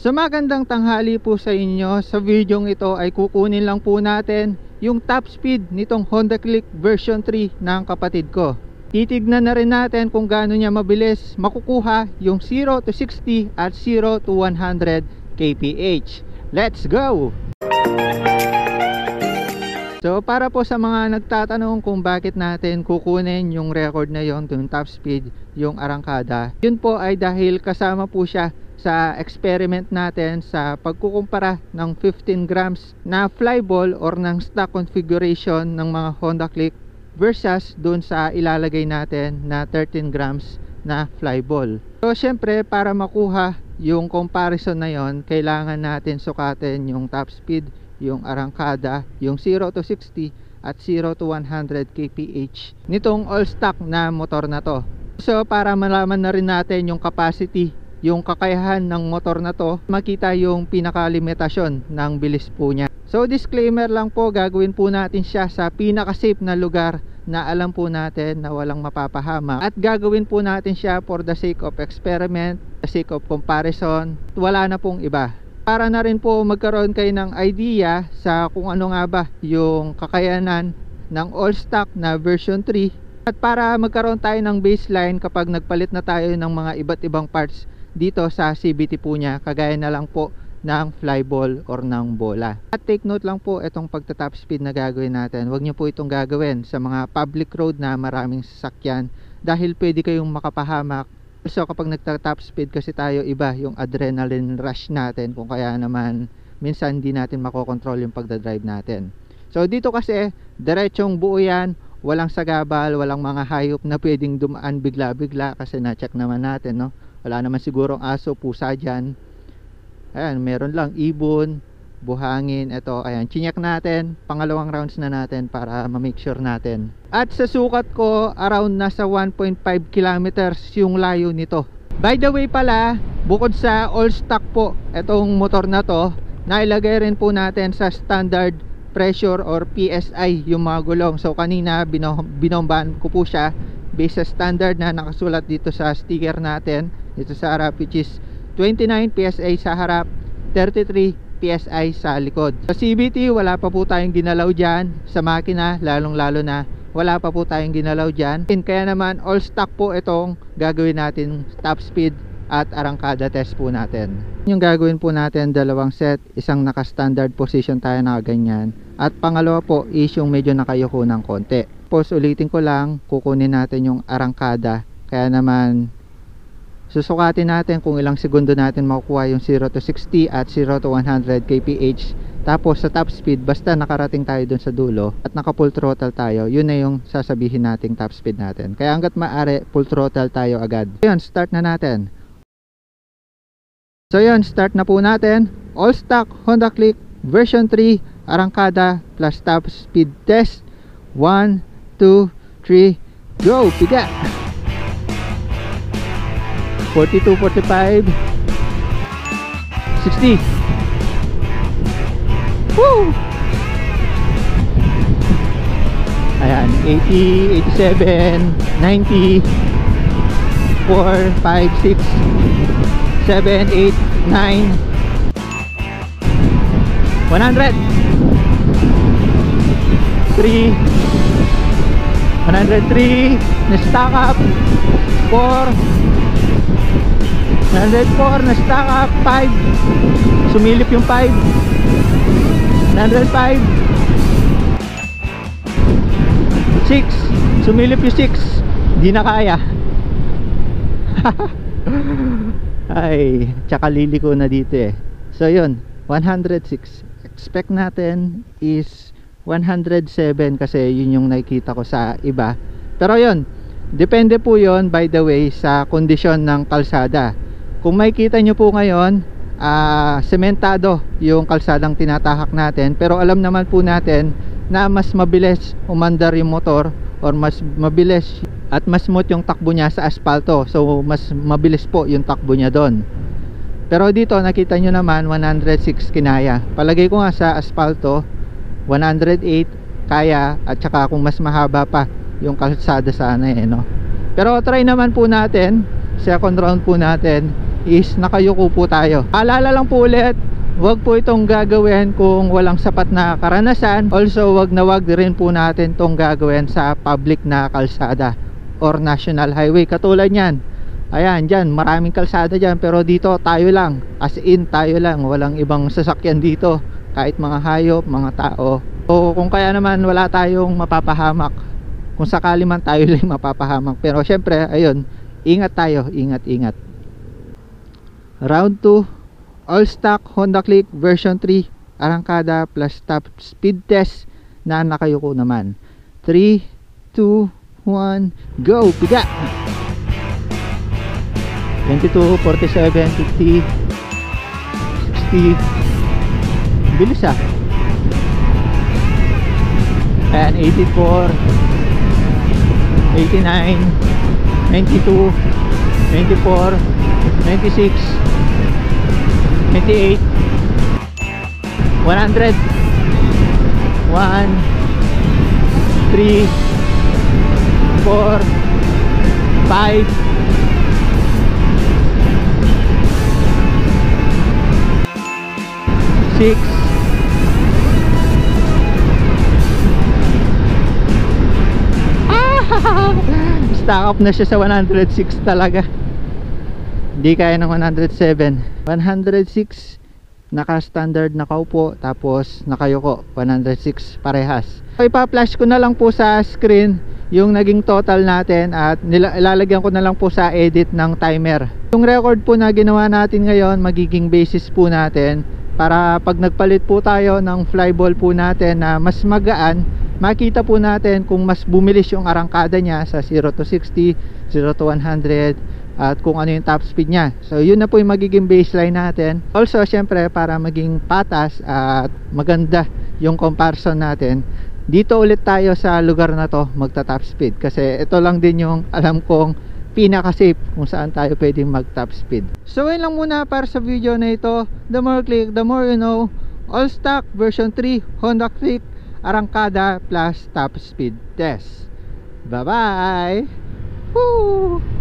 Sa magandang tanghali po sa inyo. Sa videong ito ay kukunin lang po natin yung top speed nitong Honda Click version 3 ng kapatid ko. Titignan na rin natin kung gaano niya mabilis makukuha yung 0 to 60 at 0 to 100 kph. Let's go! So para po sa mga nagtatanong kung bakit natin kukunin yung record na yon, yung top speed, yung arangkada, yun po ay dahil kasama po siya sa experiment natin sa pagkukumpara ng 15 grams na flyball or ng stock configuration ng mga Honda Click versus dun sa ilalagay natin na 13 grams na flyball. So syempre para makuha yung comparison na yon, kailangan natin sukatin yung top speed, yung arangkada, yung 0 to 60 at 0 to 100 kph nitong all stock na motor na to. So para malaman na rin natin yung capacity, yung kakayahan ng motor na to, makita yung pinaka-limitasyon ng bilis po niya. So disclaimer lang po, gagawin po natin siya sa pinaka-safe na lugar na alam po natin na walang mapapahamak, at gagawin po natin siya for the sake of experiment, the sake of comparison. Wala na pong iba. Para na rin po magkaroon kayo ng idea sa kung ano nga ba yung kakayanan ng all stock na version 3, at para magkaroon tayo ng baseline kapag nagpalit na tayo ng mga iba't ibang parts dito sa CVT po niya, kagaya na lang po ng flyball or ng bola. At take note lang po, itong pagta-top speed na gagawin natin, huwag nyo po itong gagawin sa mga public road na maraming sasakyan dahil pwede kayong makapahamak. So kapag nagta-top speed kasi tayo, iba yung adrenaline rush natin, kung kaya naman minsan hindi natin makokontrol yung pagdadrive natin. So dito kasi diretsong buo yan, walang sagabal, walang mga hayop na pwedeng dumaan bigla-bigla kasi na-check naman natin, no? Wala naman sigurong aso, pusa dyan. Ayan, meron lang ibon, buhangin. Ito, ayan, chinek natin. Pangalawang rounds na natin para ma-make sure natin. At sa sukat ko, around nasa 1.5 kilometers yung layo nito. By the way pala, bukod sa all stock po, itong motor na to, nailagay rin po natin sa standard pressure or PSI yung mga gulong. So kanina binombahan ko po siya based sa standard na nakasulat dito sa sticker natin dito sa harap, which is 29 PSI sa harap, 33 PSI sa likod. Sa CVT wala pa po tayong ginalaw dyan. Sa makina lalong lalo na wala pa po tayong ginalaw dyan. Kaya naman all stock po itong gagawin natin top speed at arangkada test po natin. Yung gagawin po natin, dalawang set, isang naka standard position tayo na ganyan, at pangalawa po is yung medyo nakayuko ng konti. Tapos ulitin ko lang, kukunin natin yung arangkada, kaya naman susukatin natin kung ilang segundo natin makukuha yung 0 to 60 at 0 to 100 kph. Tapos sa top speed, basta nakarating tayo dun sa dulo at naka full throttle tayo, yun na yung sasabihin nating top speed natin. Kaya hanggat maaari, full throttle tayo agad. Yun, start na natin. So yun, start na po natin. All stock Honda Click version 3 arangkada plus top speed test. 1, 2, 3, go! Piga! 42, 45, 60. Woo! Ayan, 80, 87, 90, 4, 5, 6, 7, 8, 9, 100, 3, 103, na-stack up, 4, 104, na-stack up, 5, sumilip yung 5, 105, 6, sumilip yung 6, di na kaya. Ay, tsaka liliko na dito eh. So yun, 106. Expect natin is 107 kasi yun yung nakikita ko sa iba. Pero yun, depende po yun by the way sa kondisyon ng kalsada. Kung makikita nyo po ngayon, sementado yung kalsadang tinatahak natin, pero alam naman po natin na mas mabilis umandar yung motor or mas mabilis at mas smooth yung takbo niya sa asfalto. So mas mabilis po yung takbo niya doon. Pero dito nakita nyo naman 106 kinaya. Palagay ko nga sa asfalto 108 kaya, at saka kung mas mahaba pa yung kalsada sana eh, no? Pero try naman po natin, second round po natin, is nakayuko po tayo. Paalala lang po ulit, wag po itong gagawin kung walang sapat na karanasan. Also, wag na wag rin po natin itong gagawin sa public na kalsada or national highway. Katulad yan, ayan, dyan, maraming kalsada dyan, pero dito tayo lang, as in tayo lang, walang ibang sasakyan dito, kahit mga hayop, mga tao. O kung kaya naman wala tayong mapapahamak, kung sakali man tayo lang mapapahamak. Pero syempre, ayun, ingat tayo, ingat. Round 2, all stock Honda Click version 3 arangkada plus top speed test na nakayuko naman. 3, 2, 1, go! Piga! 22, 47, 50, 60. Bilis ah. Ayan, 84, 89, 92, 94, 96, 98, 100, 1, 3, 4, 5, 6, 6. Stock up na siya sa 106 talaga. Hindi kaya ng 107. 106 naka-standard nakaupo, tapos nakayuko 106 parehas. So, ipa-flash ko na lang po sa screen yung naging total natin at ilalagyan ko na lang po sa edit ng timer. Yung record po na ginawa natin ngayon, magiging basis po natin para pag nagpalit po tayo ng flyball po natin na mas magaan, makita po natin kung mas bumilis yung arangkada niya sa 0 to 60, 0 to 100, at kung ano yung top speed niya. So yun na po yung magiging baseline natin. Also syempre, para maging patas at maganda yung comparison natin, dito ulit tayo sa lugar na to magta top speed, kasi ito lang din yung alam kong pinaka safe kung saan tayo pwedeng mag top speed. So yun lang muna para sa video na ito. The more click, the more you know. All stock version 3 Honda Click arangkada plus top speed test. Bye bye. Woo!